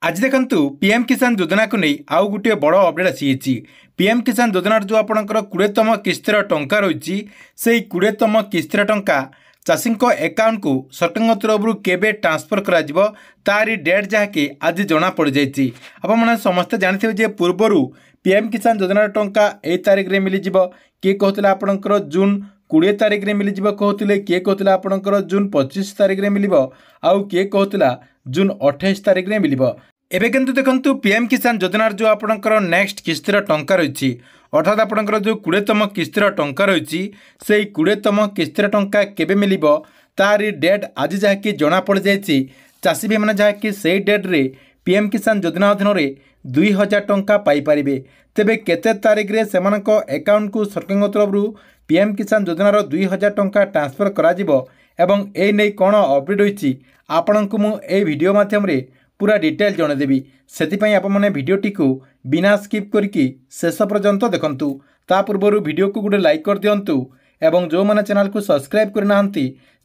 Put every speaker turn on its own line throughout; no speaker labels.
आज देखंतु पीएम किसान योजना को नहीं आउ गोटे बड़ अपडेट आसी पीएम किसान योजनार जो आपणकर 20तम किस्तिर टंका रही से 20तम किस्तिर टंका चाषी अकाउंट को सरकार तरफ केबे ट्रांसफर करा तारी डेट जहाँकि आज जना पड़ जाए। आपने समस्ते जानते जे पूर्वर पीएम किसान योजनार टंका 1 तारिख में मिल किए कहते आपणकर जून 20 तारिख में मिल कहते किए कहते आपणकर जून 25 तारिख में मिल आउ किए कहते जून 28 तारिख में मिल। एबे किंतु देखंतु पीएम किसान योजनार जो आपणकर नेक्स्ट किस्तिर टंका रही अर्थात आपणकर जो 20तम किस्तिर टंका रही से 20तम किस्तिर टंका केबे मिल तारी डेट आज जहाँकि जना पड़ जाए। चाषी भाई मैंने जहाँकि से डेट रे पीएम किसान योजना अधीन 2000 टंका पाइपर। तेबे केते तारिख रे सेमानक अकाउंट को सरकार तरफ पीएम किसान योजनार 2000 टंका ट्रांसफर करा एवं ए नहीं कौन अपडेट होती आपण को मुझे वीडियो माध्यम पूरा डिटेल जनदेवी से आपने भिडटी को बिना स्किप करके शेष पर्यंत देखंतु। ता पूर्व वीडियो को गोटे लाइक कर दिंतु एवं जो मैंने चैनल को सब्सक्राइब करना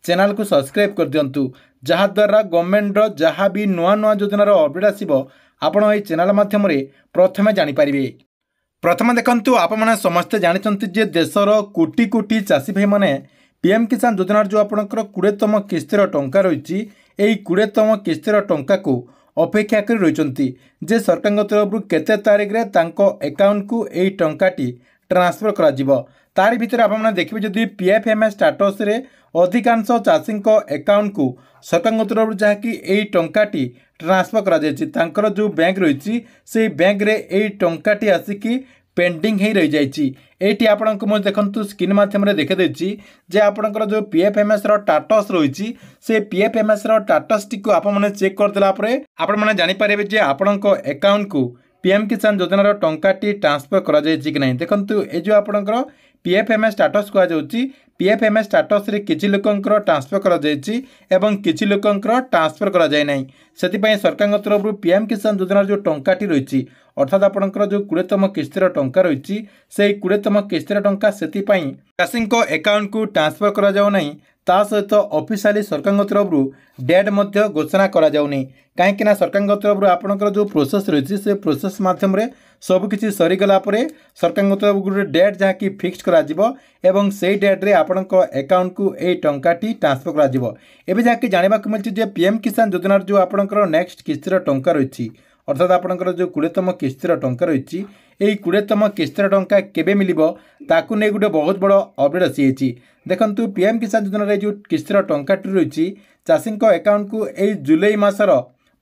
चैनल को सब्सक्राइब कर दिंतु जहाद्वारा गवर्नमेंट जहाँ भी नुआ नुआ योजनार अपडेट आसो आपण ये चैनल माध्यम प्रथम जानीपारे। प्रथम देखंतु आपने समस्ते जानते जे देशर कोटी कोटी चाषी भाई मैंने पीएम किसान योजनार जो आपणकर 20तम किस्तिर टंका रही यही 20तम किस्तिर टंका को अपेक्षा कर रही जे सरकार तरफ केते तारिख रे तांको अकाउंट को यही टंकाटी ट्रांसफर करा तारी भितर आपने देखिए जदि पीएफएमएस स्टाटस रे अधिकांश चाषी अकाउंट को सरकार तरफ जहाँकि यही टंकाटी ट्रांसफर करा जो बैंक रही से बैंक रे यही टंकाटी आसिकी पेंडिंग ही रही जाइए। आपको मुझे देखो स्क्रीन माध्यम देखी जे आपणकर जो पीएफएमएस टाटस रही से पीएफएमएस टाटस टी आप चेक करदेला आपने जानीपारे जे आपण अकाउंट को पीएम किसान योजनार टंकाटी ट्रांसफर करा कि नहीं। देखो ये जो आपणकर पीएफएमएस स्टाटस कहुच्छी पीएफएमएस स्टाटस रे किछि लोकंकर ट्रांसफर करा एवं किछि लोकंकर ट्रांसफर करा जाय नहीं। सेतिपई सरकार तरफ पीएम किसान योजनार जो टंकाटी रही अर्थात आपणकर जो 20तम किस्तिर टंका रही से 20तम किस्तिर टंका सेतिपई चाषी अकाउंट को ट्रांसफर करा जाउ नहीं। ता सहित ऑफिशियली सरकार तरफ डेट मध्य घोषणा करा जाउ नहीं कहीं सरकार तरफ आपणकर जो प्रोसेस रही से प्रोसेस माध्यम सबकि सरीगला सरकार तरफ गोटे डेट जहाँकि फिक्स करा से डेट रे आपणक अकाउंट को यही टंकाटी ट्रांसफर करा एबे जहाँकि जानवाक मिली पीएम किसान योजनार जो आपणकर नेक्स्ट किस्तिर टंका रही अर्थात आपणकर जो 20तम किस्तिर टंका रही यही 20तम किस्तिर टंका केबे मिलिबो ताकू नहीं गोटे बहुत बड़ अपडेट आसी। देखंतु पीएम किसान योजना जो किस्तिर टंकाटी रही चाषी अकाउंट को यही जुलाई मासर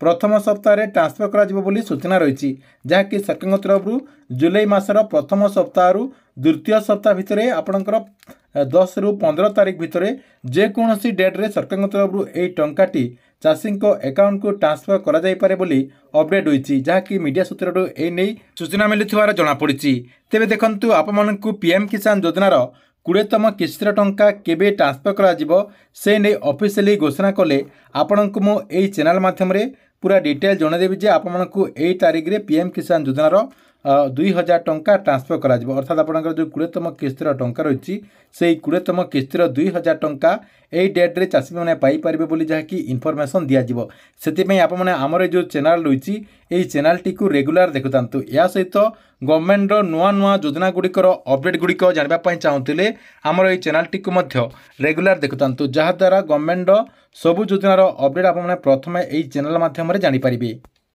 प्रथम सप्ताह ट्रांसफर करा सूचना रही जहाँकि सरकार तरफ जुलाई मासर प्रथम सप्ताह द्वितीय सप्ताह भितर आपणकर 10 ରୁ 15 तारिख भितर जेकोसी डेट रे सरकार तरफ यही टंकाटी चाषी अकाउंट को ट्रांसफर करा जाय पारे बोली अपडेट होती जहाँकि मीडिया सूत्र नहीं सूचना मिलुथिबार जଣା पड़िछि। तेबे देखंतु आपमनकु पीएम किसान योजनार 20तम किस्तिर टंका केबे ट्रांसफर करा से नहीं ऑफिशियली घोषणा कले आपणकु मो एई चैनल माध्यम पूरा डिटेल जनदेवी जे आपमनकु एई तारिख रे पीएम किसान योजनार 2000 टंका ट्रांसफर करा अर्थात आपणकर जो 20तम किस्तिर टंका रही से 20तम किस्तिर 2000 टंका यही डेट रे चाषी मैंने पाइपर बोली जहाँकि इनफर्मेशन दिज्व से आपने आमर जो चैनल रही यही चैनल टी को रेगुलर देखुता या सहित गवर्नमेंट नुआ नुआ योजना गुड़िकर अपडेट गुड़िक जानवाई चाहूँगे आमर ये चैनल टी को रेगुलर देखुता जहाद्वारा गवर्नमेंट सबू योजनार अपडेट आपने प्रथम यही चैनल माध्यम जानीपारे।